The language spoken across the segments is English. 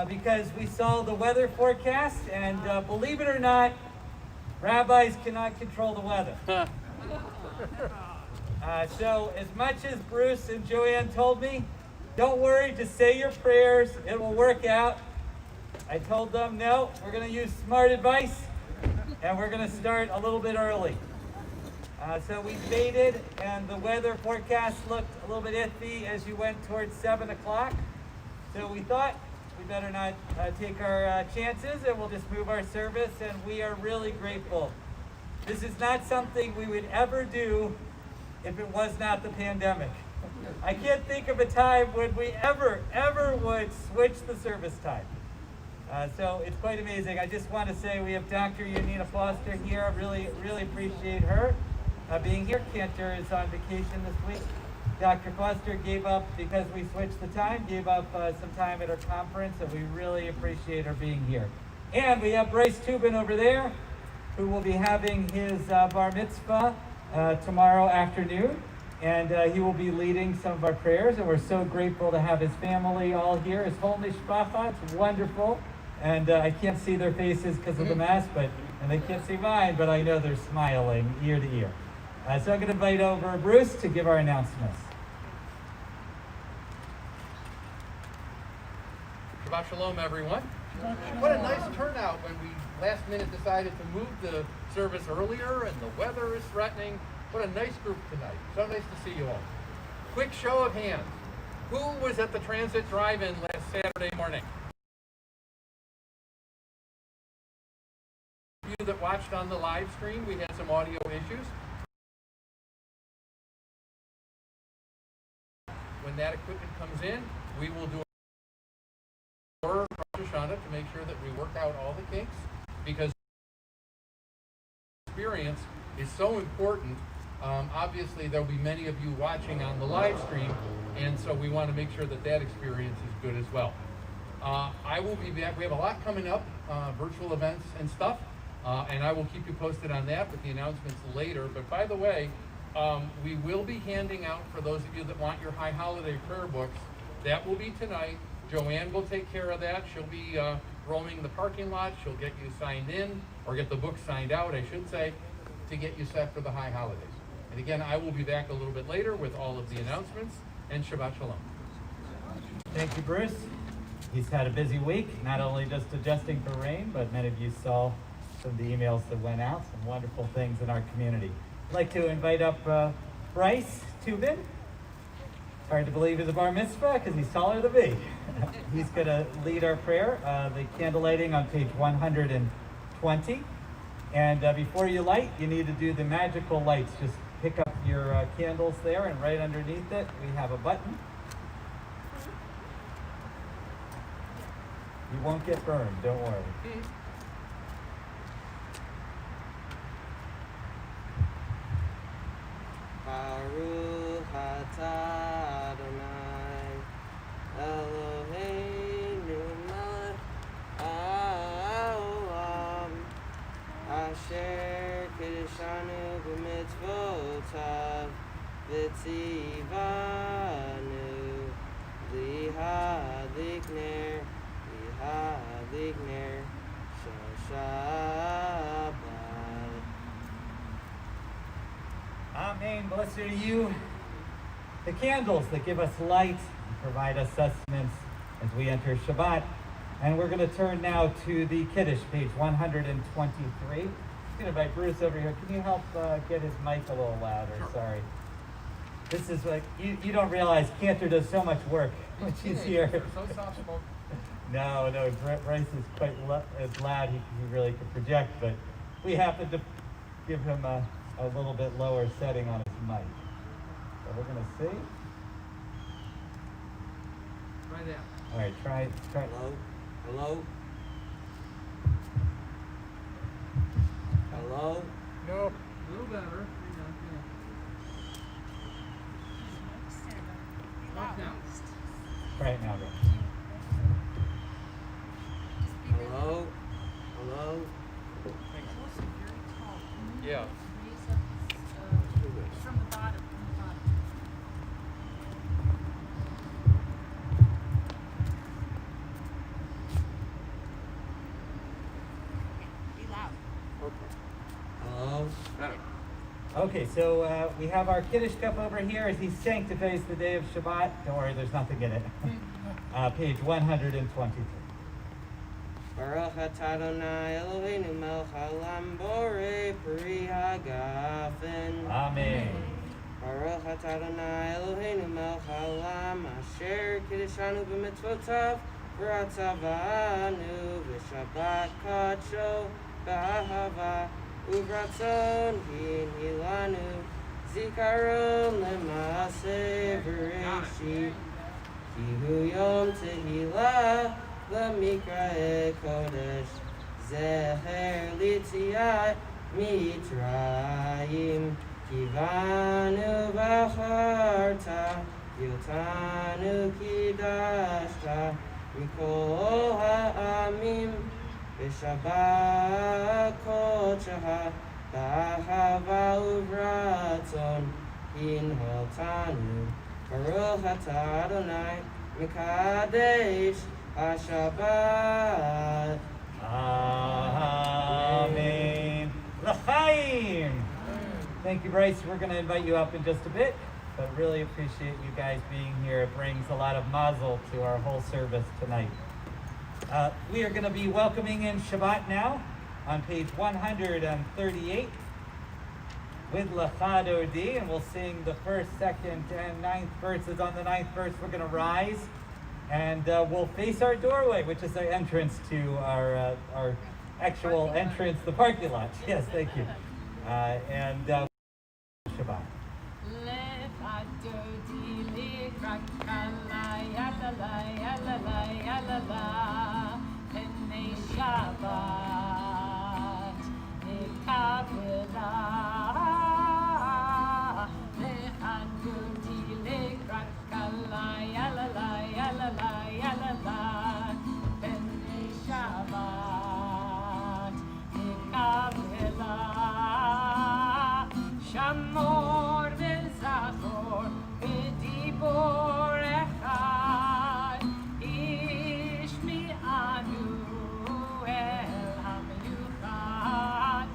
because we saw the weather forecast, and believe it or not, rabbis cannot control the weather. So as much as Bruce and Joanne told me, don't worry, just say your prayers, it will work out. I told them, no, we're going to use smart advice, and we're going to start a little bit early. So we waited, and the weather forecast looked a little bit iffy as you went towards 7 o'clock. So we thought we better not take our chances, and we'll just move our service, and we are really grateful. This is not something we would ever do if it was not the pandemic. I can't think of a time when we ever would switch the service time. So it's quite amazing. I just want to say we have Dr. Yanina Foster here. I really appreciate her being here. Cantor is on vacation this week. Dr. Foster gave up, because we switched the time, gave up some time at our conference, and we really appreciate her being here. And we have Bryce Tubin over there, who will be having his bar mitzvah tomorrow afternoon. And he will be leading some of our prayers, and we're so grateful to have his family all here. His whole mishpacha, it's wonderful. And I can't see their faces because of the mask, and they can't see mine, but I know they're smiling ear to ear. So I'm going to invite over Bruce to give our announcements. Shabbat Shalom, everyone. What a nice turnout when we last minute decided to move the service earlier and the weather is threatening. What a nice group tonight. So nice to see you all. Quick show of hands. Who was at the Transit Drive-In last Saturday morning? You that watched on the live stream, we had some audio issues. When that equipment comes in, we will do a Rosh Hashanah to make sure that we work out all the kinks, because experience is so important. Obviously, there'll be many of you watching on the live stream, and so we want to make sure that that experience is good as well. I will be back. We have a lot coming up, virtual events and stuff, and I will keep you posted on that with the announcements later. But by the way, we will be handing out, for those of you that want your high holiday prayer books, that will be tonight. Joanne will take care of that. She'll be roaming the parking lot. She'll get you signed in, or get the book signed out, I should say, to get you set for the high holidays. And again, I will be back a little bit later with all of the announcements, and Shabbat Shalom. Thank you, Bruce. He's had a busy week, not only just adjusting for rain, but many of you saw some of the emails that went out, some wonderful things in our community. I'd like to invite up Bryce Tubin. Hard to believe he's a bar mitzvah because he's taller than me. He's going to lead our prayer, the candle lighting on page 120. And before you light, you need to do the magical lights. Just pick up your candles there, and right underneath it, we have a button. You won't get burned, don't worry. Baruch atah Adonai Eloheinu melech haolam asher kiddushanu b'mitzvotav v'tzivanu lihadlik ner shel Shabbat. Amen. Blessed are you, the candles that give us light and provide us sustenance as we enter Shabbat. And we're going to turn now to the Kiddush, page 123. I'm going to invite Bruce over here. Can you help get his mic a little louder? Sure. Sorry. This is like, you don't realize Cantor does so much work when she's here. So soft-spoken. No, Bryce is quite as loud. He really could project, but we happen to give him a little bit lower setting on his mic. So we're going to see. Try that. All right, try. Hello? Hello? Hello? No. A little better. Talk now. Try it now, Bryce. Hello? Hello? Yeah. From the bottom. Okay, so we have our Kiddush cup over here as he sanctifies the day of Shabbat. Don't worry, there's nothing in it. Page 123. Baruch atah Adonai Eloheinu melech haolam borei peri hagafen. Amen. Baruch atah Adonai Eloheinu melech haolam asher kiddeshanu b'mitzvotav v'ratzavanu v'shabbat kadsho b'ahava uvratzon hinhilanu zikaron l'maaseh v'reishit kihu yom tehillah L'mikra'e kodesh zeher litziat mitrayim kivanu v'acharta yotanu kidashta mikol ha'amim v'shabbat kodshaha b'ahava uvratzon hinhaltanu Baruch atah Adonai mikadesh Shabbat. Amen. L'chaim. Thank you, Bryce. We're going to invite you up in just a bit, but really appreciate you guys being here. It brings a lot of mazel to our whole service tonight. We are going to be welcoming in Shabbat now on page 138 with L'cha Dodi, and we'll sing the first, second, and ninth verses. On the ninth verse, we're going to rise. And we'll face our doorway, which is our entrance to our actual entrance, the parking lot. Yes, thank you. And Shabbat. Shamor v'zachor v'dibor echad ish mi'anu el ha'miyuchad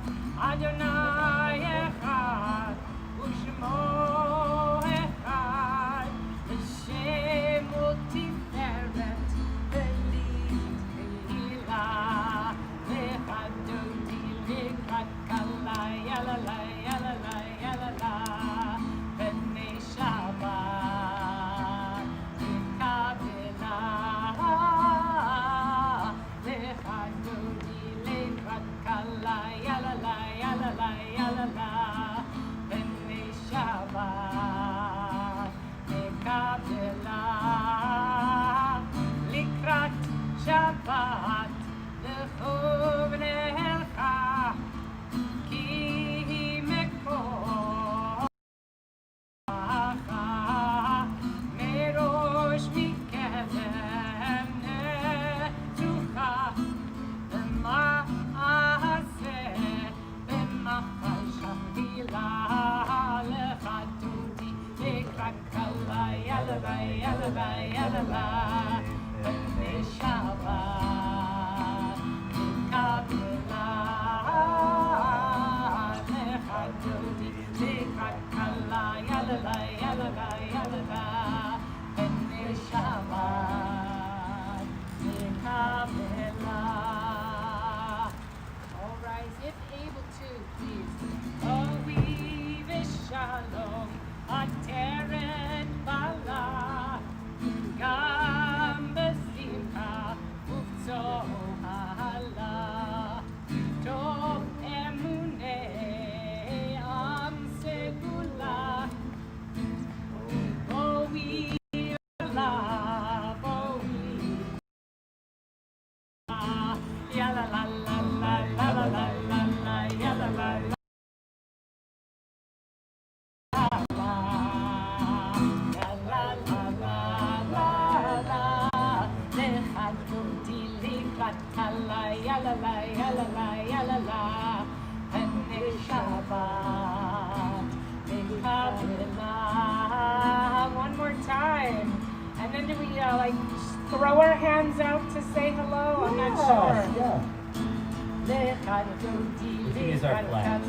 Adonai echad u'shmo echad v'shem u'tiferet v'lit v'hilah v'echad dodi v'echad kalai yalalai B'nei Shabbat V'kabela Lecha Dodi Lekrat Kala Yalala Yalala Yalala B'nei Shabbat V'kabela Likrat Shabbat L'chov Nehelcha Ki Mekor Merosh Mikelem Netucha B'ma'aseh B'machal Shavila Lecha Dodi Lekrat Kala Yalala Yalala Yalala B'nei Shabbat V'kabela Lecha Dodi Lekrat Kala Yalala Yalala Yalala B'nei Shabbat V'kabela. All rise if able to, please. Oh, we v'shalom ateret bala gam b'simcha uv'zohala tov emunei am segula. Oh, we love, oh, we ya la la la la la la la la ya la la la. One more time. And then do we like throw our hands out to say hello? I'm not sure. Yeah. We can use our flags.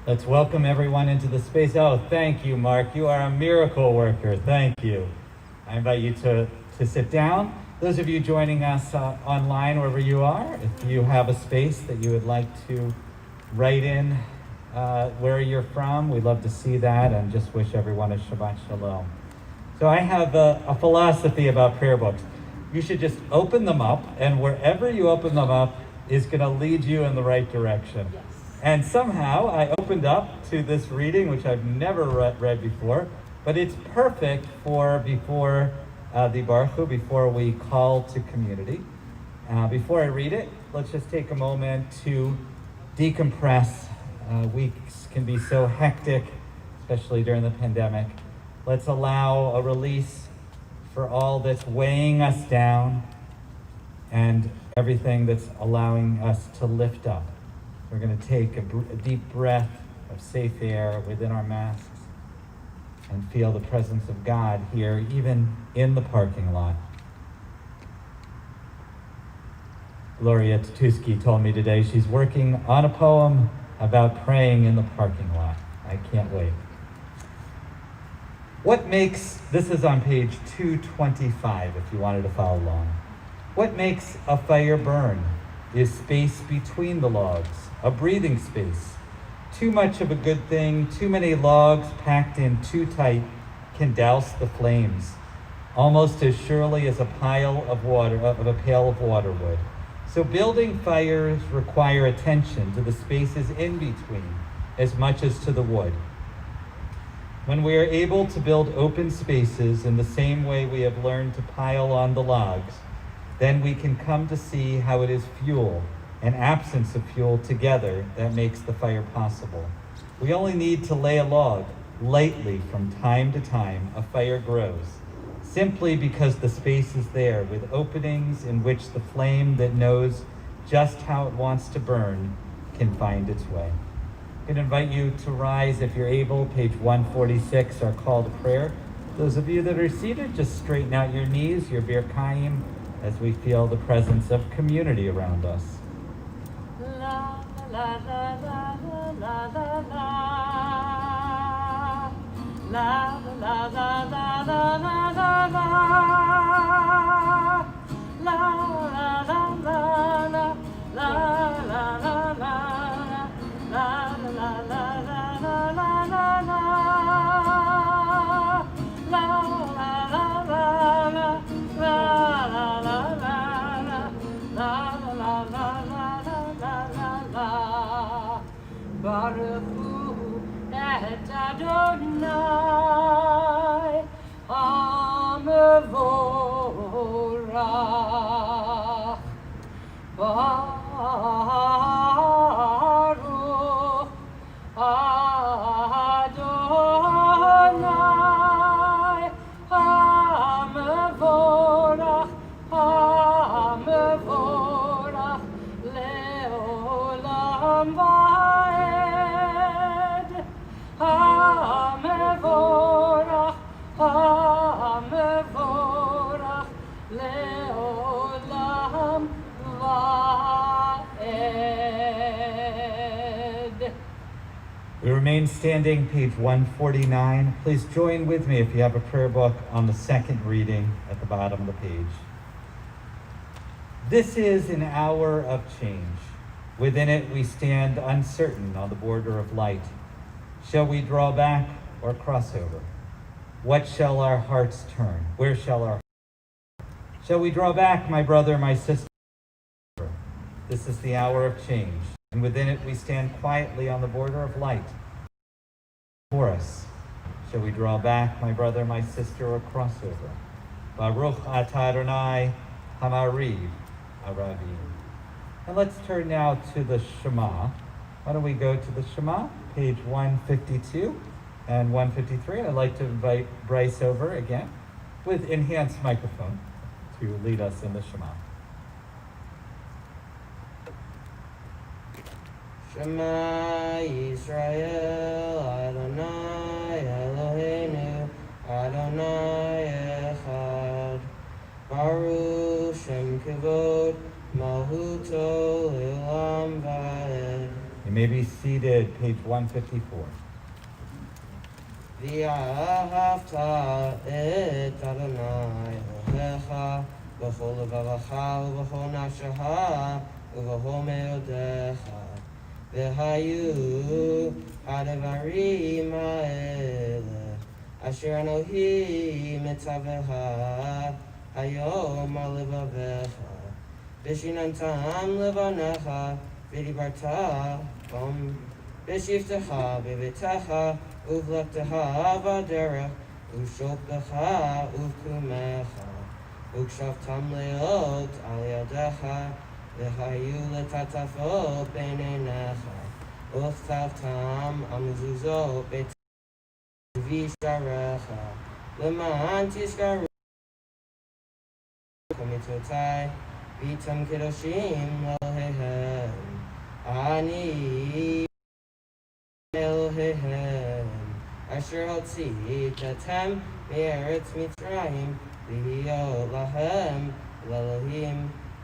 Let's welcome everyone into the space. Oh, thank you, Mark. You are a miracle worker. Thank you. I invite you to sit down. Those of you joining us online, wherever you are, if you have a space that you would like to write in where you're from, we'd love to see that, and just wish everyone a Shabbat Shalom. So I have a philosophy about prayer books. You should just open them up, and wherever you open them up is going to lead you in the right direction. Yes. And somehow I opened up to this reading, which I've never read before, but it's perfect for before the Baruch Hu, before we call to community. Before I read it, let's just take a moment to decompress. Weeks can be so hectic, especially during the pandemic. Let's allow a release for all that's weighing us down and everything that's allowing us to lift up. We're going to take a deep breath of safe air within our masks and feel the presence of God here, even in the parking lot. Gloria Tatuski told me today she's working on a poem about praying in the parking lot. I can't wait. This is on page 225 if you wanted to follow along. What makes a fire burn is space between the logs, a breathing space. Too much of a good thing, too many logs packed in too tight can douse the flames, almost as surely as a pail of water would. So building fires require attention to the spaces in between as much as to the wood. When we are able to build open spaces in the same way we have learned to pile on the logs, then we can come to see how it is fuel and absence of fuel together that makes the fire possible. We only need to lay a log. Lightly from time to time, a fire grows, simply because the space is there with openings in which the flame that knows just how it wants to burn can find its way. I'm going to invite you to rise if you're able. Page 146, our call to prayer. Those of you that are seated, just straighten out your knees, your birkayim, as we feel the presence of community around us. La la la la la la la la la la la la la la la la Baruch Hu et Adonai HaMevorach Baruch Adonai HaMevorach HaMevorach Leolam Vaed HaMevorach HaMevorach Leolam Vaed. We remain standing, page 149. Please join with me if you have a prayer book on the second reading at the bottom of the page. This is an hour of change. Within it we stand uncertain on the border of light. Shall we draw back or cross over? What shall our hearts turn? Where shall our Shall we draw back, my brother, my sister? This is the hour of change, and within it we stand quietly on the border of light. For us, shall we draw back, my brother, my sister, or cross over? Baruch atah Adonai hamariv aravi. And let's turn now to the Shema. Why don't we go to the Shema, page 152. And 153, I'd like to invite Bryce over again with enhanced microphone to lead us in the Shema. Shema Yisrael, Adonai Eloheinu, Adonai Echad. Baruch Shem Kavod, Malhuto Le'olam Va'ed. You may be seated, page 154. V'ahavta et Adonai Elohecha, b'chol levavecha u'b'chol nafshecha u'b'chol me'odecha. V'hayu ha'devarim ha'ele asher Anohi mitzavecha hayom al levavecha. V'shinantam levanecha v'dibarta bam v'shivtecha b'betecha uvlektecha v'derech u'shoktecha uvkumecha ukshaftam leot al yadecha v'hayu letatafot b'neinecha uchtavtam amzuzot b'visharecha l'man tishkaru komitotai v'tam kedoshim Elohehem ani Elohehem asher hotzitatem me'eretz Mitzrayim v'hiyot lahem l'Elohim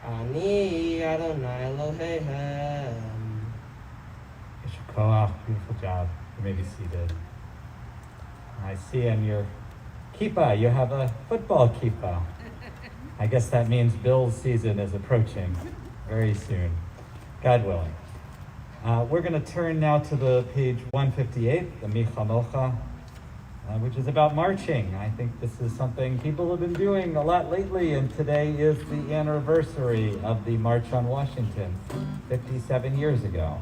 ani Adonai Elohehem. Yeshua Koach, beautiful job. You may be seated. I see on your kippah, you have a football kippah. I guess that means Bill's season is approaching very soon, God willing. We're going to turn now to the page 158, the Michamocha, which is about marching. I think this is something people have been doing a lot lately, and today is the anniversary of the March on Washington, 57 years ago.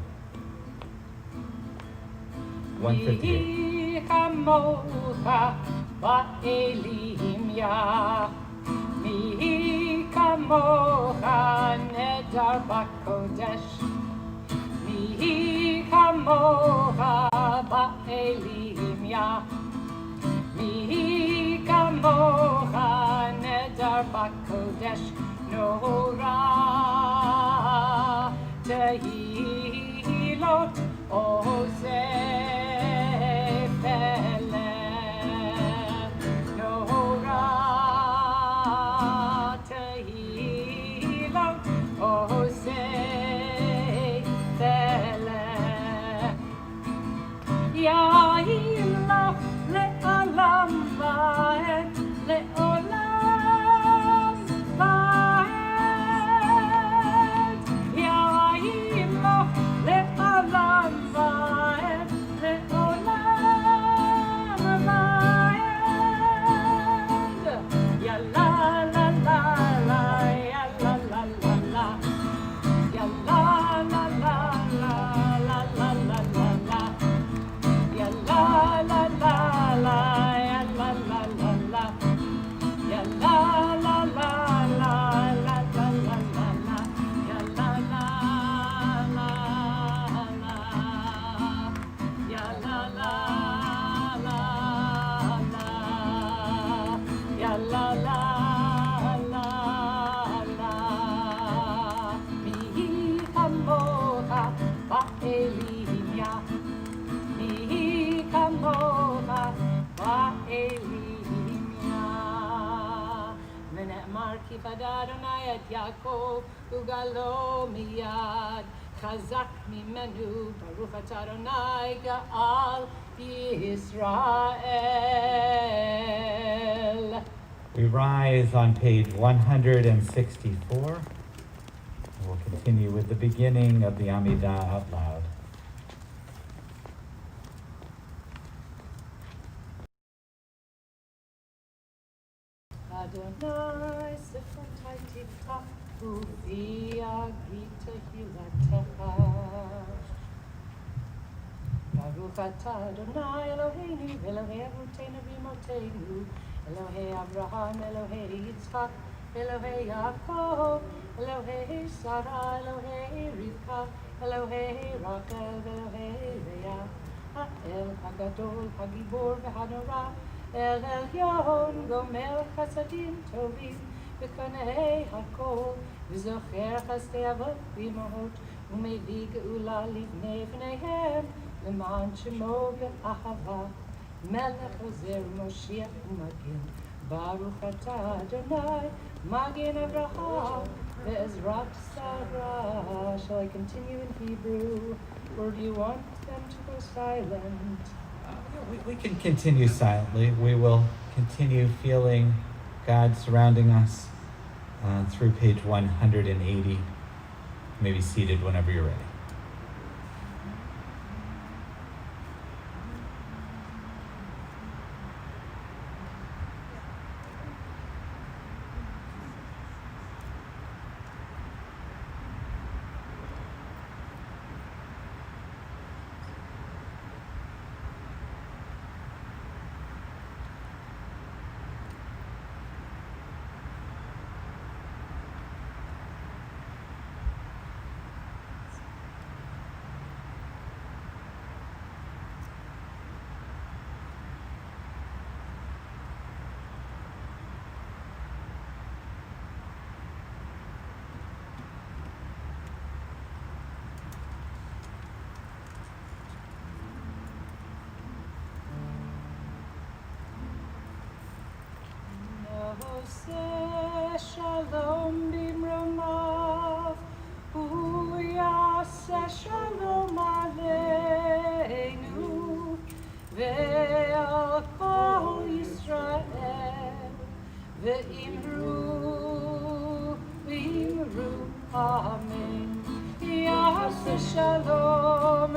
158. Michamocha ba'elim ya. Mi kamocha nedar b'kodesh. Mi kamocha ba'elim ya. Mi kamocha nedar b'kodesh. Nora tehilot ozeh. Adonai et Yaakov ugalo miyad chazak mimenu baruch atah Adonai ga'al Yisrael. We rise on page 164. We'll continue with the beginning of the Amidah out loud. Adonai sefotai tifcha uviagita hilatecha. Baruch atah Adonai Eloheinu Elohei Avotenu v'Imotenu Elohei Abraham Elohei Yitzchak Elohei Yaakov Elohei Sarah Elohei Rivka Elohei Rachel Elohei Leah האל הגדול, הגיבור והנורא, אל עליון גומל חסדים טובים, וקונה הכל, וזוכר חסדי אבות ואמהות, ומביא גאולה לבני בניהם, למען שמו באהבה. מלך עוזר מושיע ומגן, ברוך אתה אדוני, מגן אברהם, ועזרת Sarah. Shall I continue in Hebrew, or do you want them to go silent? We can continue silently. We will continue feeling God surrounding us through page 180. Maybe seated whenever you're ready. Yaseh shalom bimromav, hu yaseh shalom aleinu, ve'al kol Yisrael, ve'imru amen. Yaseh shalom,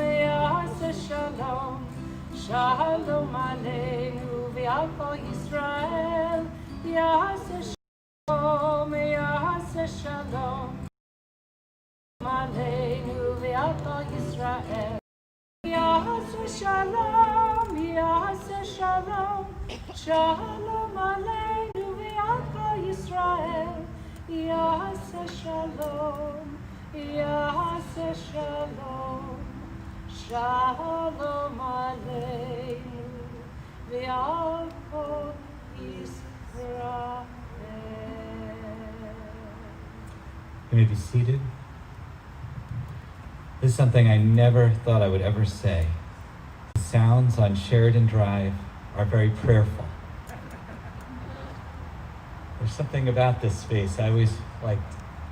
shalom aleinu, ve'al kol Yisrael, Yaseh shalom, aleinu ve'al kol Yisrael. Yaseh shalom, shalom aleinu ve'al kol Yisrael. Yaseh shalom, shalom aleinu ve'al kol Yisrael. You may be seated. This is something I never thought I would ever say. The sounds on Sheridan Drive are very prayerful. There's something about this space. I always like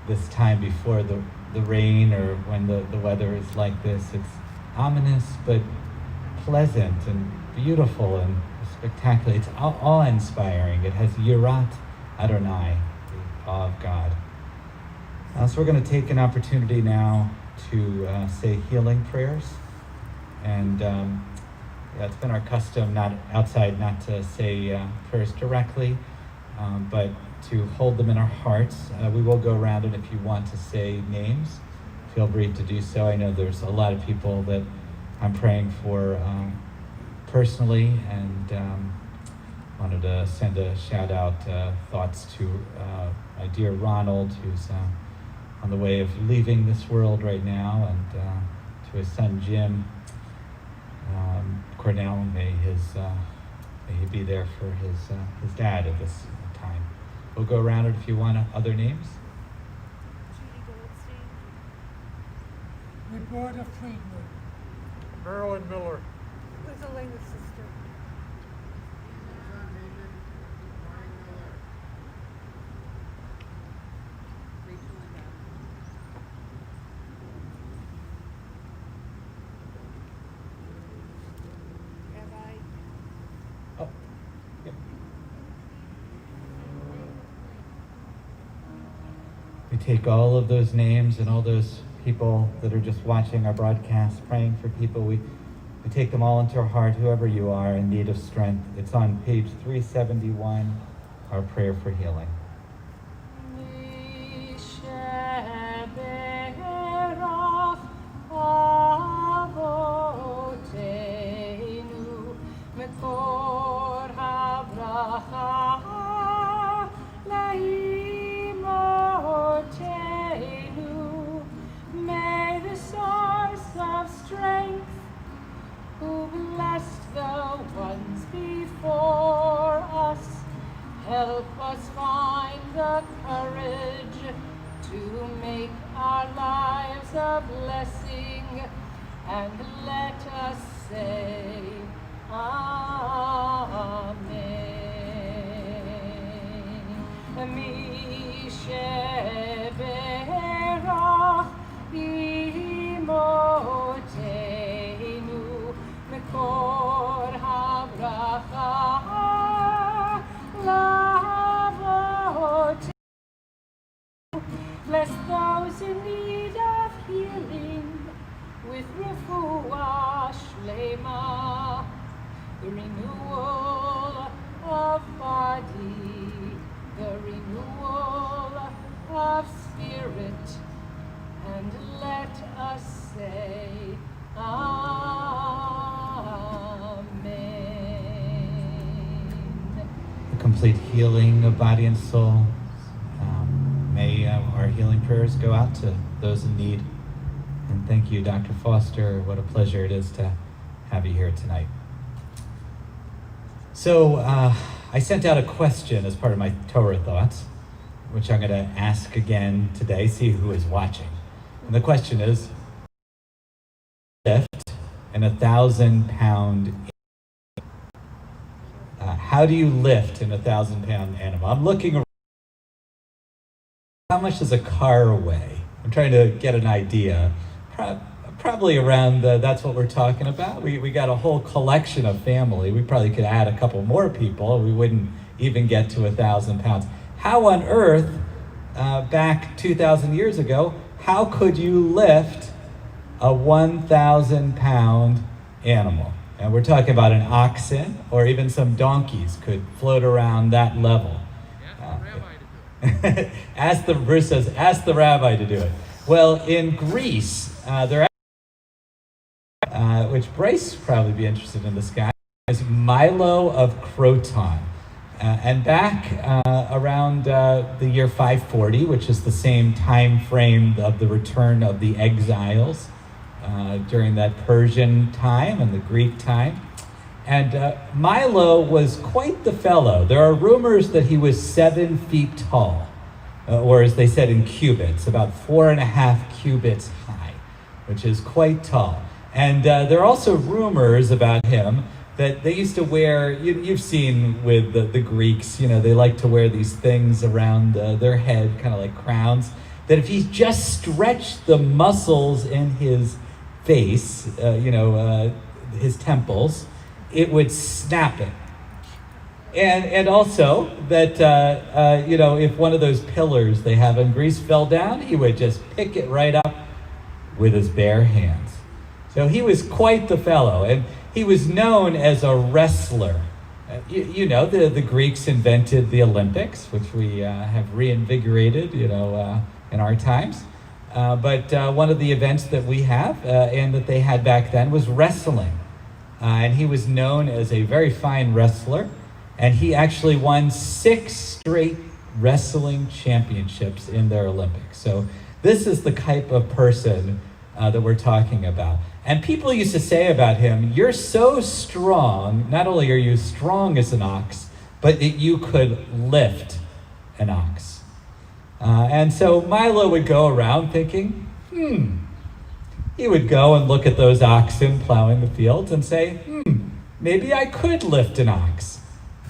this time before the rain or when the weather is like this. It's ominous but pleasant and beautiful and spectacular. It's awe-inspiring. It has Yirat Adonai, the awe of God. So we're going to take an opportunity now to say healing prayers. And it's been our custom not to say prayers directly, but to hold them in our hearts. We will go around, and if you want to say names, feel free to do so. I know there's a lot of people that I'm praying for personally, and wanted to send a shout out thoughts to my dear Ronald, who's on the way of leaving this world right now, and to his son Jim. Cornell, may he be there for his dad at this time. We'll go around it if you want other names. Roberta Friedman. Marilyn Miller. Who's Elena's sister? Oh, yep. We take all of those names and all those people that are just watching our broadcast, praying for people. We take them all into our heart, whoever you are in need of strength. It's on page 371, our prayer for healing. May the source of strength who help us find the courage to make our lives a blessing, and let us say Amen. Mi sheberach imotenu mekor habracha lavot. Bless those in need of healing with refuah shlema, the renewal of body, the renewal of spirit, and let us say Amen. Complete healing of body and soul. May our healing prayers go out to those in need. And thank you, Dr. Foster. What a pleasure it is to have you here tonight. So I sent out a question as part of my Torah thoughts, which I'm going to ask again today, see who is watching. And the question is, lift an 1,000-pound how do you lift an 1,000-pound animal? I'm looking around. How much does a car weigh? I'm trying to get an idea. Probably around, that's what we're talking about. We got a whole collection of family. We probably could add a couple more people. We wouldn't even get to 1,000 pounds. How on earth, back 2,000 years ago, how could you lift a 1,000-pound animal? And we're talking about an oxen, or even some donkeys could float around that level. Bruce says, ask the rabbi to do it. Well, in Greece, which Bryce would probably be interested in this guy, is Milo of Croton. And back around the year 540, which is the same time frame of the return of the exiles during that Persian time and the Greek time. And Milo was quite the fellow. There are rumors that he was 7 feet tall, or as they said in cubits, about 4.5 cubits high, which is quite tall. And there are also rumors about him that they used to wear, you've seen with the Greeks, they like to wear these things around their head, kind of like crowns, that if he just stretched the muscles in his face, his temples, it would snap it. And also that, if one of those pillars they have in Greece fell down, he would just pick it right up with his bare hands. So he was quite the fellow, and he was known as a wrestler. The Greeks invented the Olympics, which we have reinvigorated, in our times. But one of the events that we have and that they had back then was wrestling. And he was known as a very fine wrestler, and he actually won 6 straight wrestling championships in their Olympics. So this is the type of person that we're talking about. And people used to say about him, you're so strong, not only are you strong as an ox, but that you could lift an ox. And so Milo would go around thinking, he would go and look at those oxen plowing the fields and say, maybe I could lift an ox.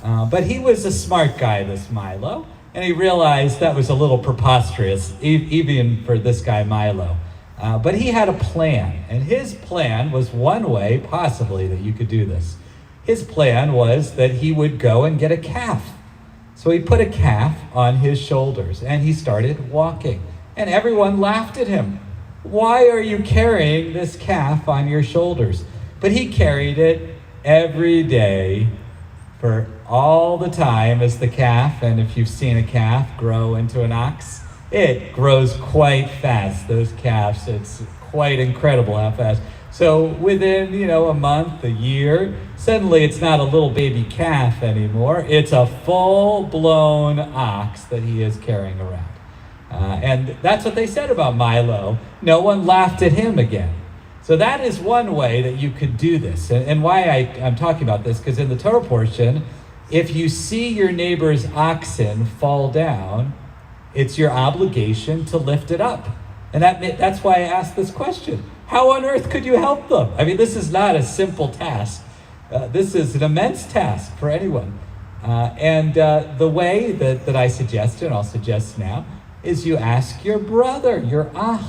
But he was a smart guy, this Milo, and he realized that was a little preposterous, even for this guy Milo. But he had a plan, and his plan was one way, possibly, that you could do this. His plan was that he would go and get a calf. So he put a calf on his shoulders, and he started walking. And everyone laughed at him. Why are you carrying this calf on your shoulders? But he carried it every day for all the time as the calf, and if you've seen a calf grow into an ox, it grows quite fast, those calves. It's quite incredible how fast. So within, a month, a year, suddenly it's not a little baby calf anymore. It's a full-blown ox that he is carrying around. And that's what they said about Milo. No one laughed at him again. So that is one way that you could do this. And why I'm talking about this, because in the Torah portion, If you see your neighbor's oxen fall down, it's your obligation to lift it up. And that's why I asked this question. How on earth could you help them? I mean, this is not a simple task. This is an immense task for anyone. The way that I suggest, and I'll suggest now, is you ask your brother, your ach.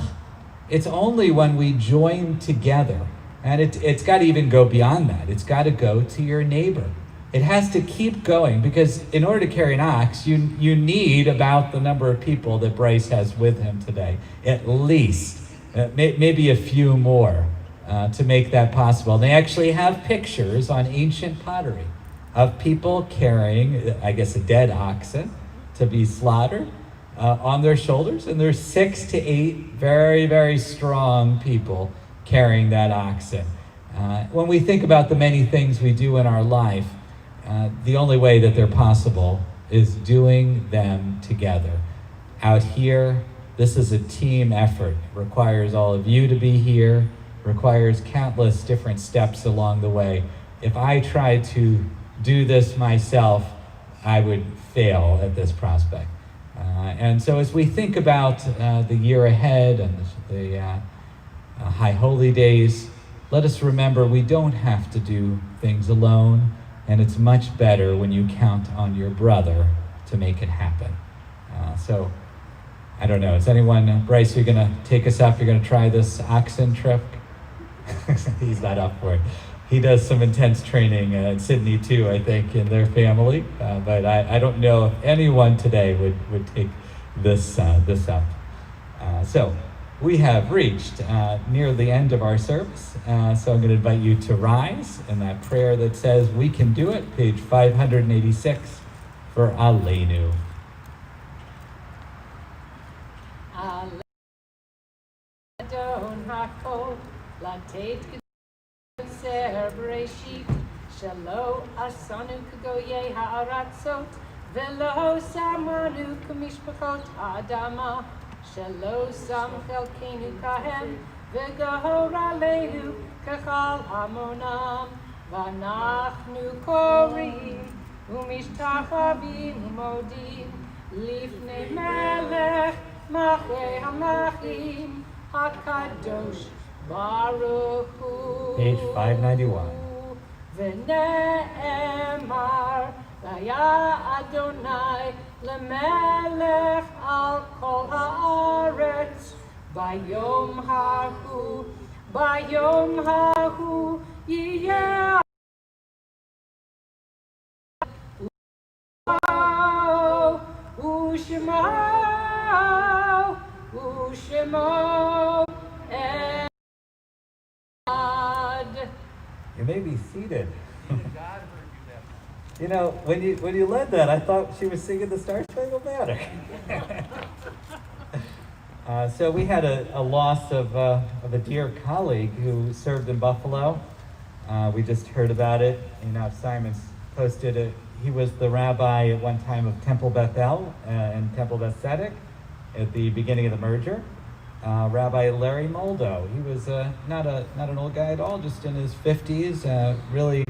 It's only when we join together, and it's got to even go beyond that. It's got to go to your neighbor. It has to keep going, because in order to carry an ox, you need about the number of people that Bryce has with him today, at least, maybe a few more to make that possible. And they actually have pictures on ancient pottery of people carrying, I guess, a dead oxen to be slaughtered on their shoulders, and there's 6 to 8 very, very strong people carrying that oxen. When we think about the many things we do in our life, the only way that they're possible is doing them together. Out here, this is a team effort. It requires all of you to be here, requires countless different steps along the way. If I tried to do this myself, I would fail at this prospect. And so as we think about the year ahead and the High Holy Days, let us remember we don't have to do things alone, and it's much better when you count on your brother to make it happen. So, I don't know, is anyone, Bryce, you're gonna take us up, you're gonna try this oxen trip? He's not up for it. He does some intense training in Sydney too, I think, in their family, but I don't know if anyone today would take this up. So we have reached near the end of our service, so I'm going to invite you to rise in that prayer that says we can do it, page 586 for Aleinu. Adon hakol latet ser bereshit shelo asanu kagoye ha'aratzot velo samanu kamishpachot ha'adama shelo sam chelkenu kahem v'gahor aleinu kachal hamonam v'anachnu korim umishtachavim umodim lifnei melech Machei HaMachim HaKadosh Baruch Hu. Page 591. V'ne'emar Vaya Adonai Lemelech Al Kol Haaretz Bayom Hahu Yiyeh Ushema Ushemo Ed. You may be seated. You know, when you led that, I thought she was singing the Star Spangled Banner. So we had a loss of a dear colleague who served in Buffalo. We just heard about it. You know, Simon's posted it. He was the rabbi at one time of Temple Beth El and Temple Beth Tzedek at the beginning of the merger. Rabbi Larry Moldo. He was not an old guy at all, just in his 50s. Really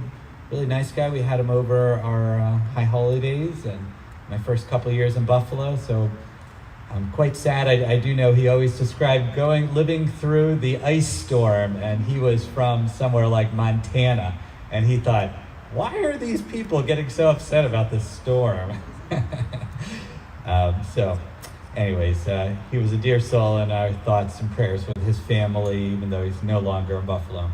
nice guy. We had him over our High Holidays and my first couple of years in Buffalo. So I'm quite sad. I do know he always described living through the ice storm, and he was from somewhere like Montana, and he thought, why are these people getting so upset about this storm? Anyways, he was a dear soul, and our thoughts and prayers with his family, even though he's no longer in Buffalo.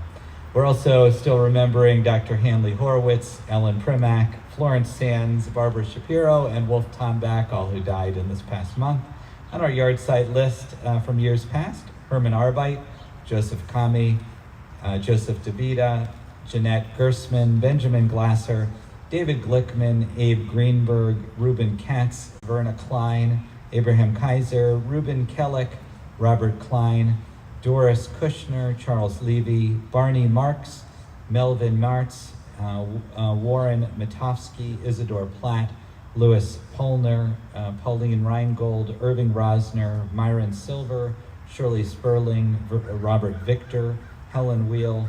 We're also still remembering Dr. Hanley Horowitz, Ellen Primack, Florence Sands, Barbara Shapiro, and Wolf Tombach, all who died in this past month. On our yard site list from years past, Herman Arbeit, Joseph Kami, Joseph DeVita, Jeanette Gersman, Benjamin Glasser, David Glickman, Abe Greenberg, Reuben Katz, Verna Klein, Abraham Kaiser, Reuben Kellick, Robert Klein, Doris Kushner, Charles Levy, Barney Marks, Melvin Martz, Warren Mitofsky, Isidore Platt, Louis Polner, Pauline Reingold, Irving Rosner, Myron Silver, Shirley Sperling, Robert Victor, Helen Wheel,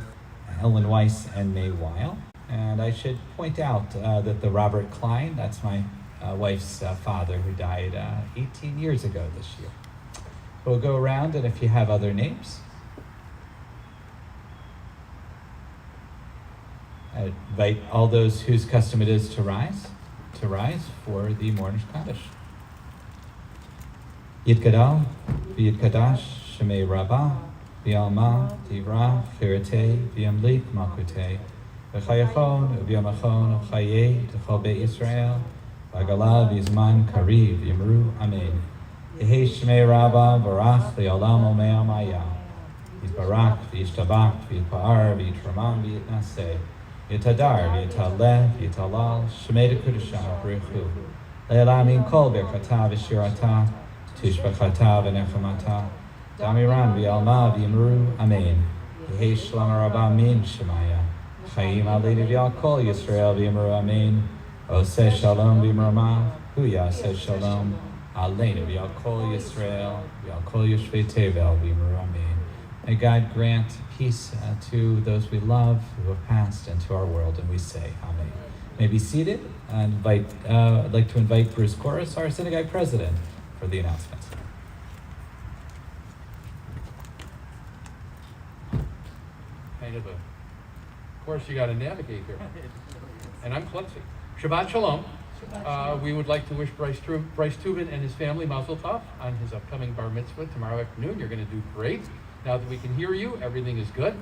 Ellen Weiss, and May Weil. And I should point out that the Robert Klein, that's my wife's father who died 18 years ago this year. We'll go around, and if you have other names, I invite all those whose custom it is to rise for the Mourner's Kaddish. Yitgadal, V'yitkadash, Shemei Rabbah, V'yalma, Divra, Chirete, V'yamlik, Makute, V'chayachon, V'yamachon, V'chaye, T'chol Beit Yisrael, V'agala, V'yizman, Kariv, V'yamru, Amen. Yehi Shemei Rabbah, Barach, V'yalam, Omei Amaya, Yitbarak, V'yishtabak, V'yitpa'ar, V'yitramam, V'yitnaseh, Yitadar, Yitaleh, Yitalal, Shemei Kudusha, Brichu, Le'elam in Kol Birchata V'shirata, Tishbachata V'nechamata, Damiran V'yalma V'yimru, Amen. Yehi Shlama Rabbah Min Shemaya, Chaim Aleinu V'yal Kol Yisrael V'yimru, Amen. Oseh Shalom V'yimrama, Huya Oseh Shalom, Aleinu V'yal Kol Yisrael, V'yal Kol Yishvei Tevel V'yimru, Amen. May God grant peace to those we love who have passed and to our world, and we say Amen. May be seated. I'd like to invite Bruce Corris, our synagogue president, for the announcements. Of course, you got to navigate here. And I'm klutzy. Shabbat Shalom. We would like to wish Bryce Tubin and his family Mazel Tov on his upcoming bar mitzvah tomorrow afternoon. You're going to do great. Now that we can hear you, everything is good.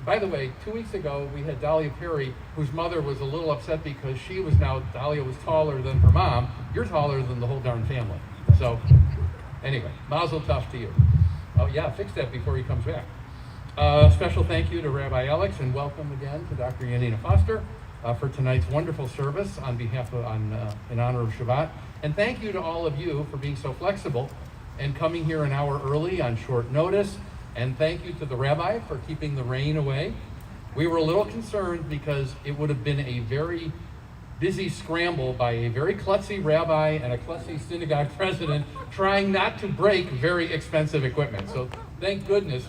By the way, 2 weeks ago, we had Dahlia Perry, whose mother was a little upset because Dahlia was taller than her mom. You're taller than the whole darn family. So, anyway, Mazel Tov to you. Oh yeah, fix that before he comes back. Special thank you to Rabbi Alex, and welcome again to Dr. Yanina Foster for tonight's wonderful service in honor of Shabbat. And thank you to all of you for being so flexible and coming here an hour early on short notice. And thank you to the rabbi for keeping the rain away. We were a little concerned because it would have been a very busy scramble by a very klutzy rabbi and a klutzy synagogue president trying not to break very expensive equipment. So thank goodness,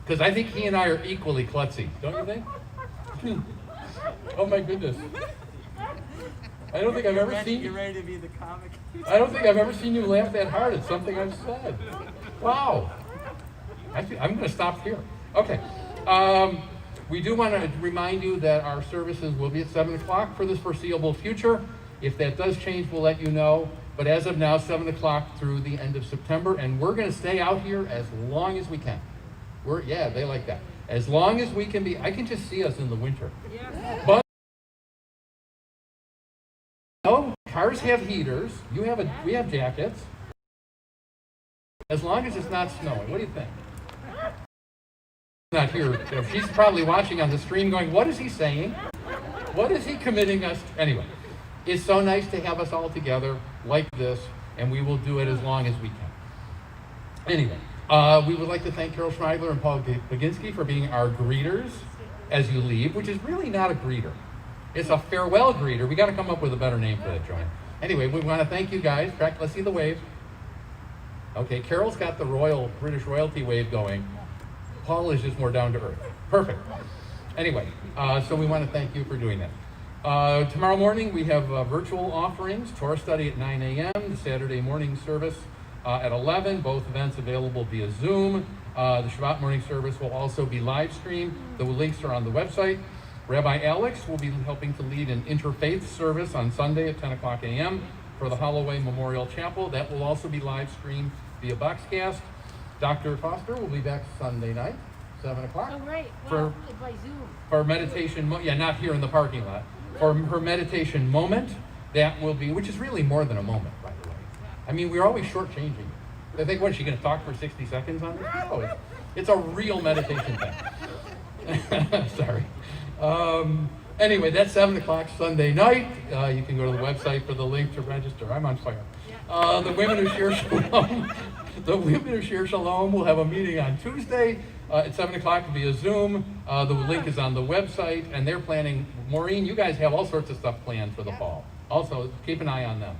because I think he and I are equally klutzy, don't you think? Oh my goodness. I don't think I've ever seen you. You're ready to be the comic. I don't think I've ever seen you laugh that hard at something I've said. Wow. I'm going to stop here. Okay. We do want to remind you that our services will be at 7 o'clock for this foreseeable future. If that does change, we'll let you know. But as of now, 7 o'clock through the end of September, and we're going to stay out here as long as we can. Yeah, they like that. As long as we can be. I can just see us in the winter. Yeah. But no, cars have heaters. We have jackets. As long as it's not snowing. What do you think? Not here. She's probably watching on the stream going, what is he saying? What is he committing us? Anyway, it's so nice to have us all together like this, and we will do it as long as we can. Anyway, we would like to thank Carol Schneidler and Paul Baginski for being our greeters as you leave, which is really not a greeter. It's a farewell greeter. We got to come up with a better name for that, Joanne. Anyway, we want to thank you guys. Let's see the wave. Okay, Carol's got the British royalty wave going. Paul is just more down to earth. Perfect. Anyway, so we want to thank you for doing that. Tomorrow morning we have virtual offerings, Torah study at 9 a.m., the Saturday morning service at 11, both events available via Zoom. The Shabbat morning service will also be live streamed. The links are on the website. Rabbi Alex will be helping to lead an interfaith service on Sunday at 10 o'clock a.m. for the Holloway Memorial Chapel. That will also be live streamed via Boxcast. Dr. Foster will be back Sunday night, 7 o'clock. Oh, right. Well, by Zoom. For meditation, not here in the parking lot. For her meditation moment, that will be, which is really more than a moment, by the way. I mean, we're always shortchanging it. I think, what, is she going to talk for 60 seconds on this? No, it's a real meditation thing. Sorry. Anyway, that's 7 o'clock Sunday night. You can go to the website for the link to register. I'm on fire. The Women Who Share Shalom. The Women Who Share Shalom will have a meeting on Tuesday at 7 o'clock via Zoom. The link is on the website, and they're planning. Maureen, you guys have all sorts of stuff planned for the fall. Also, keep an eye on them.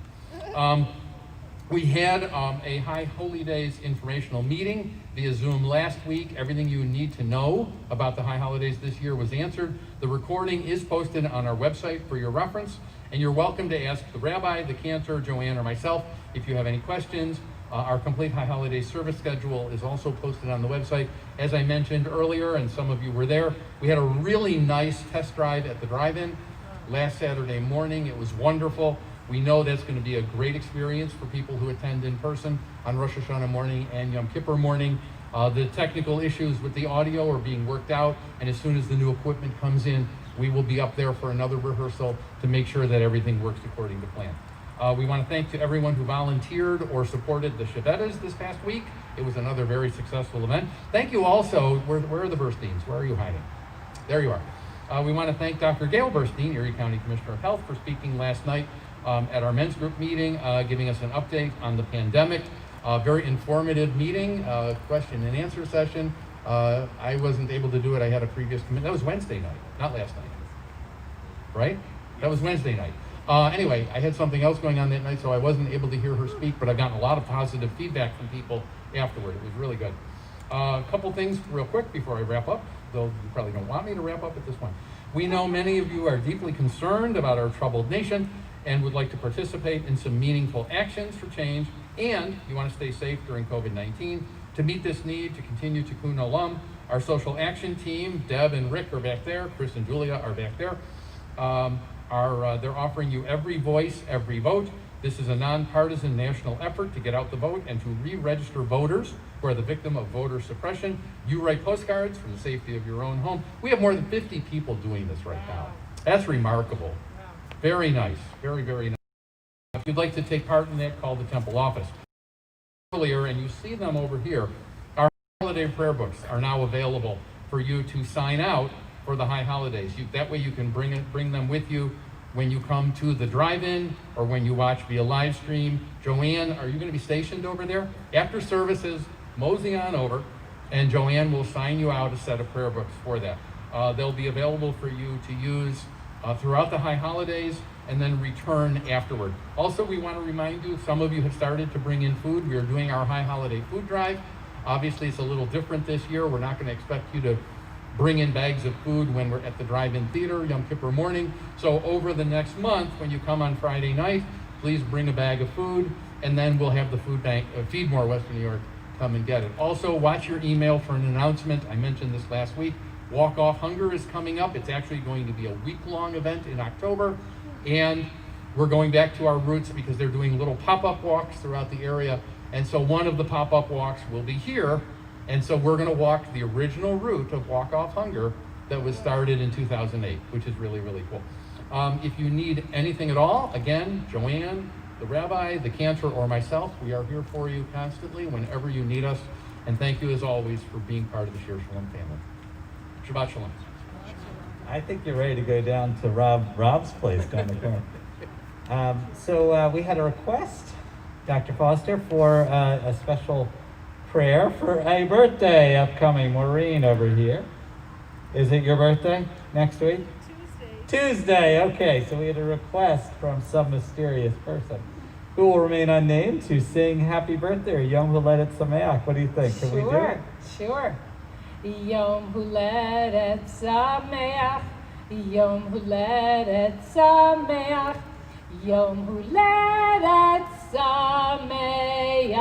We had a High Holy Days informational meeting via Zoom last week. Everything you need to know about the High Holidays this year was answered. The recording is posted on our website for your reference, and you're welcome to ask the rabbi, the cantor, Joanne, or myself if you have any questions. Our complete High Holiday service schedule is also posted on the website. As I mentioned earlier, and some of you were there, we had a really nice test drive at the drive-in last Saturday morning. It was wonderful. We know that's going to be a great experience for people who attend in person on Rosh Hashanah morning and Yom Kippur morning. The technical issues with the audio are being worked out, and as soon as the new equipment comes in, we will be up there for another rehearsal to make sure that everything works according to plan. We want to thank to everyone who volunteered or supported the Shabbatas this past week. It was another very successful event. Thank you also, where are the Bursteins? Where are you hiding? There you are. We want to thank Dr. Gail Burstein, Erie County Commissioner of Health, for speaking last night at our men's group meeting, giving us an update on the pandemic. Very informative meeting, question and answer session. I wasn't able to do it. I had a previous commitment. That was Wednesday night, not last night. Right? That was Wednesday night. Anyway, I had something else going on that night, so I wasn't able to hear her speak, but I've gotten a lot of positive feedback from people afterward. It was really good. A couple things real quick before I wrap up, though you probably don't want me to wrap up at this point. We know many of you are deeply concerned about our troubled nation and would like to participate in some meaningful actions for change, and you want to stay safe during COVID-19. To meet this need, to continue Tikkun Olam, our social action team, Deb and Rick are back there, Chris and Julia are back there. They're offering you every voice, every vote. This is a nonpartisan national effort to get out the vote and to re-register voters who are the victim of voter suppression. You write postcards from the safety of your own home. We have more than 50 people doing this right now. That's remarkable. Very nice. Very, very nice. If you'd like to take part in that, call the temple office. Earlier, and you see them over here, our holiday prayer books are now available for you to sign out for the high holidays. That way you can bring them with you when you come to the drive-in or when you watch via live stream. Joanne, are you going to be stationed over there? After services, mosey on over, and Joanne will sign you out a set of prayer books for that. They'll be available for you to use throughout the high holidays and then return afterward. Also, we want to remind you, some of you have started to bring in food. We are doing our high holiday food drive. Obviously, it's a little different this year. We're not going to expect you to bring in bags of food when we're at the drive-in theater, Yom Kippur morning. So over the next month, when you come on Friday night, please bring a bag of food, and then we'll have the food bank, Feed More Western New York, come and get it. Also, watch your email for an announcement. I mentioned this last week. Walk Off Hunger is coming up. It's actually going to be a week-long event in October, and we're going back to our roots because they're doing little pop-up walks throughout the area. And so one of the pop-up walks will be here. And so we're going to walk the original route of Walk Off Hunger that was started in 2008, which is really, really cool. If you need anything at all, again, Joanne, the rabbi, the cantor, or myself, we are here for you constantly whenever you need us. And thank you, as always, for being part of the Shir Shalom family. Shabbat Shalom. I think you're ready to go down to Rob's place down the corner. So we had a request, Dr. Foster, for a special prayer for a birthday upcoming. Maureen over here. Is it your birthday next week? Tuesday, okay. So we had a request from some mysterious person who will remain unnamed to sing happy birthday or Yom Huledet Sameach. What do you think? Can we do it? Sure. Yom Huledet Sameach, Yom Huledet Sameach, Yom Huledet Sameach.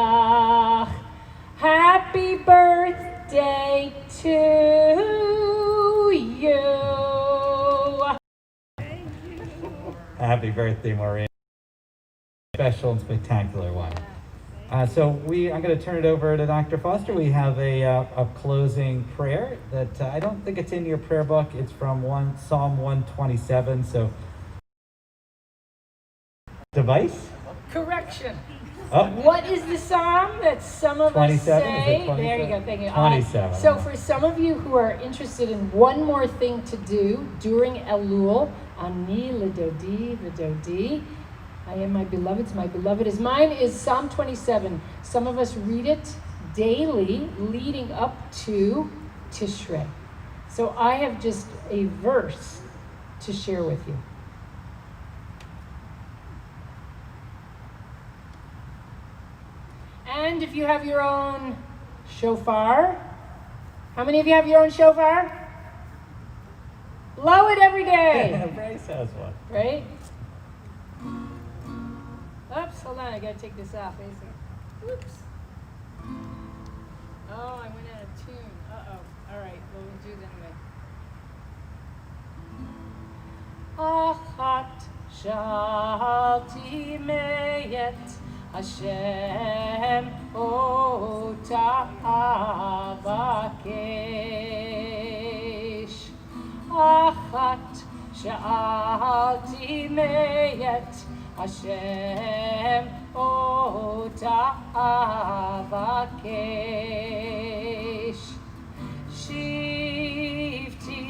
Happy birthday to you. Happy birthday, Maureen. Special and spectacular one. So I'm going to turn it over to Dr. Foster. We have a closing prayer that I don't think it's in your prayer book. It's from Psalm 127. So, device? Correction. Oh. What is the psalm that some of us 27? say? Is it 27? There you go. Thank you. 27. So for some of you who are interested in one more thing to do during Elul, Ani Ledodi V'Dodi, I am my beloved's, my beloved is mine, is Psalm 27. Some of us read it daily leading up to Tishrei. So I have just a verse to share with you. And if you have your own shofar, how many of you have your own shofar? Blow it every day, Bryce has one. right? Oops, hold on, I gotta take this off. Oops. Oh, I went out of tune. Uh-oh. All right, well, we'll do it anyway. Achat shalti meyet Hashem ota avakesh. Achat shalti meyet Hashem ota avakesh. Shivti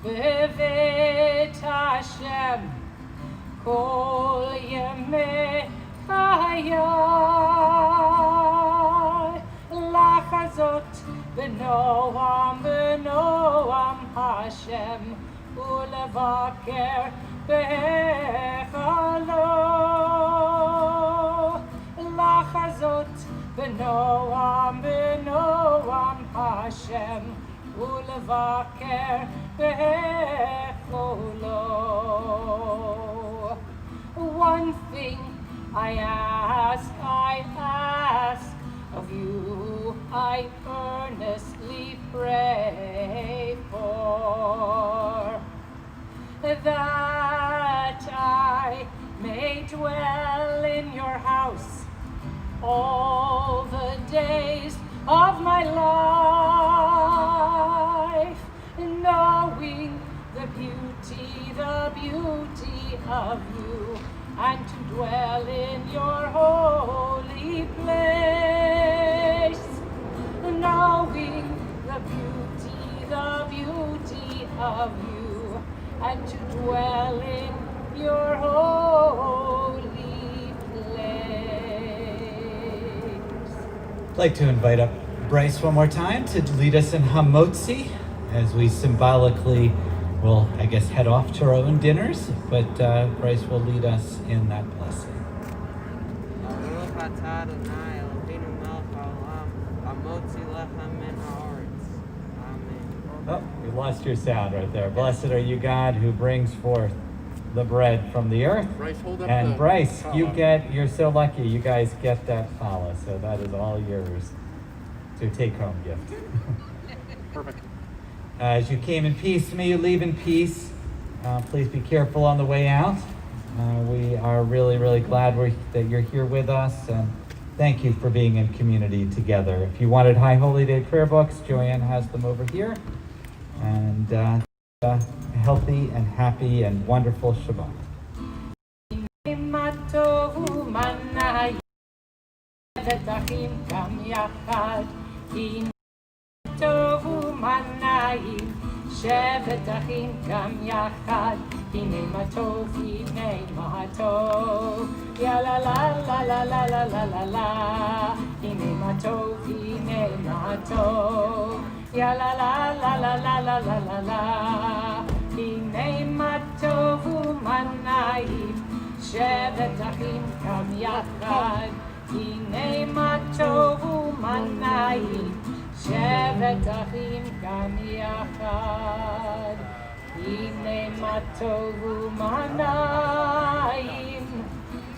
bevet Hashem kol yemei chayai. Lachazot b'noam b'noam Hashem ulevaker behechalo. Lachazot b'noam b'noam Hashem ulevaker behechalo. One thing I ask of you, I earnestly pray for, that I may dwell in your house all the days of my life, knowing the beauty of you, and to dwell in your holy place, knowing the beauty of you, and to dwell in your holy place. I'd like to invite up Bryce one more time to lead us in Hamotzi as we symbolically will, I guess, head off to our own dinners, but Bryce will lead us in that blessing. Oh, we lost your sound right there. Blessed are you, God, who brings forth the bread from the earth. Bryce, hold up And the Bryce, challah. you're so lucky. You guys get that challah, so that is all yours to take home gift. Perfect. As you came in peace, may you leave in peace. Please be careful on the way out. We are really, really glad that you're here with us, and thank you for being in community together. If you wanted High Holy Day prayer books, Joanne has them over here. And a healthy and happy and wonderful Shabbat. טוב ומנעים, שבת אחים גם יחד, הנה מה טוב, הנה מה טוב, יא לה לה לה לה לה לה לה לה לה, הנה מה טוב, הנה מה טוב, יא לה לה לה לה לה לה לה לה לה, הנה מה טוב ומנעים, שבת אחים גם יחד, הנה מה טוב ומנעים, שבת אחים גם יחד, הנה מה טוב ומנעים,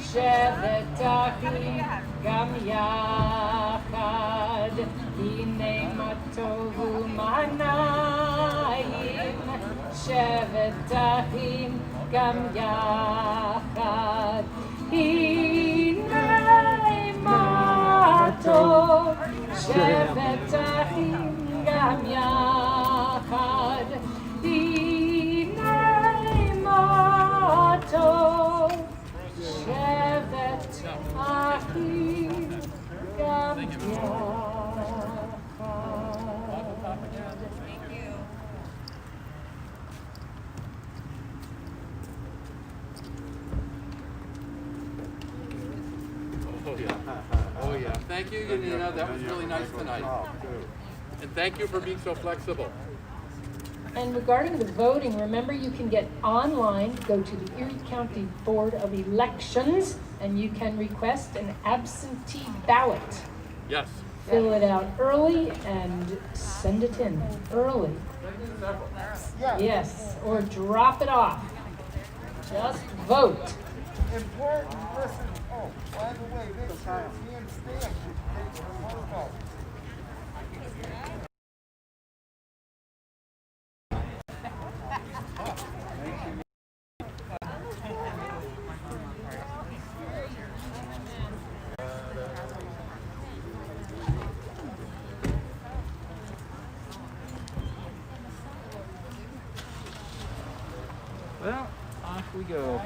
שבת אחים גם יחד, הנה מה טוב ומנעים, שבת אחים גם יחד, הנה מה טוב, שבת אחים גם יחד, הנה מה טוב, שבת אחים גם יחד. Oh yeah. Thank you, Yanina. That was really nice tonight. And thank you for being so flexible. And regarding the voting, remember you can get online, go to the Erie County Board of Elections, and you can request an absentee ballot. Yes. Fill it out early and send it in early. Yes, or drop it off. Just vote. Important, listen, oh, by the way, this year, me and Stan should take a photograph. Well, off we go.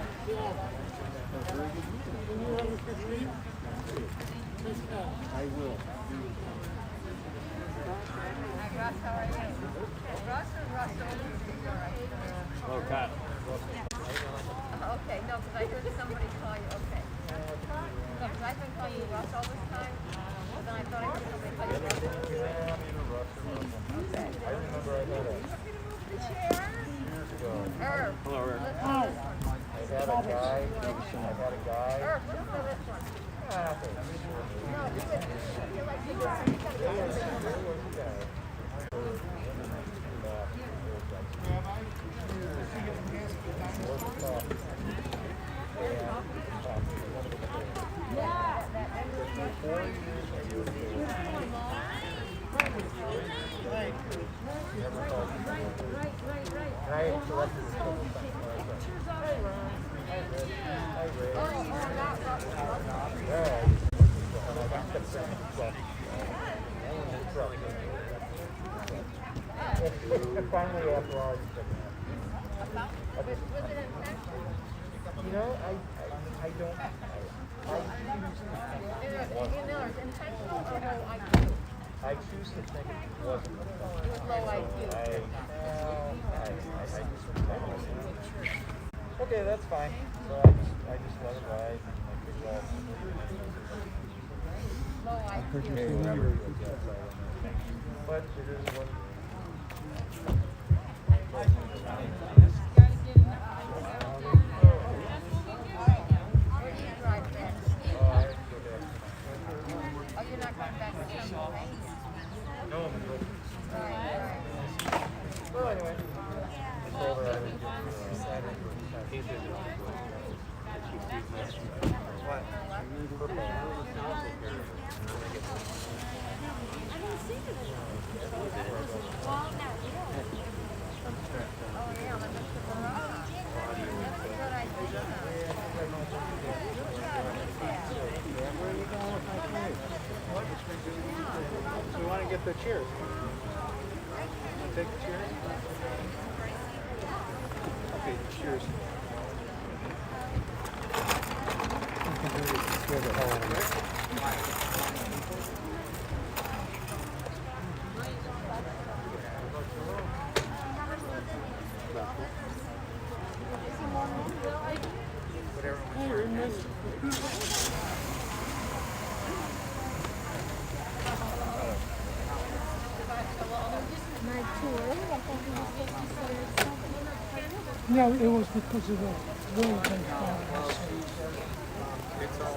I will. Russ, how are you? Russ or Russell? Oh, God. Okay, no, because I heard somebody call you, okay. No, because I've been calling you Russ all this time, but then I thought I heard somebody call you Russell. Okay. I remember I had The chair? years ago. Herb. Hello, Eric. Let's do this one. I had a guy. Herb, let's do this one. No, do it. You like you gotta get it. Finally, after all, Was it intentional? you know, I don't. You know, it's intentional or low IQ? I choose to think it wasn't. It was low IQ. Okay, that's fine. So I just let it ride. Low IQ. But it is what. Or you drive back. Oh, you're not going back to Shabbat, right? No, I'm good. Right. Well, anyway. It's over. I would give Saturday. So we want to get the chairs. Want to take the chairs? Okay, cheers. Scare the hell out of me. No, it was because of the road they found. It's all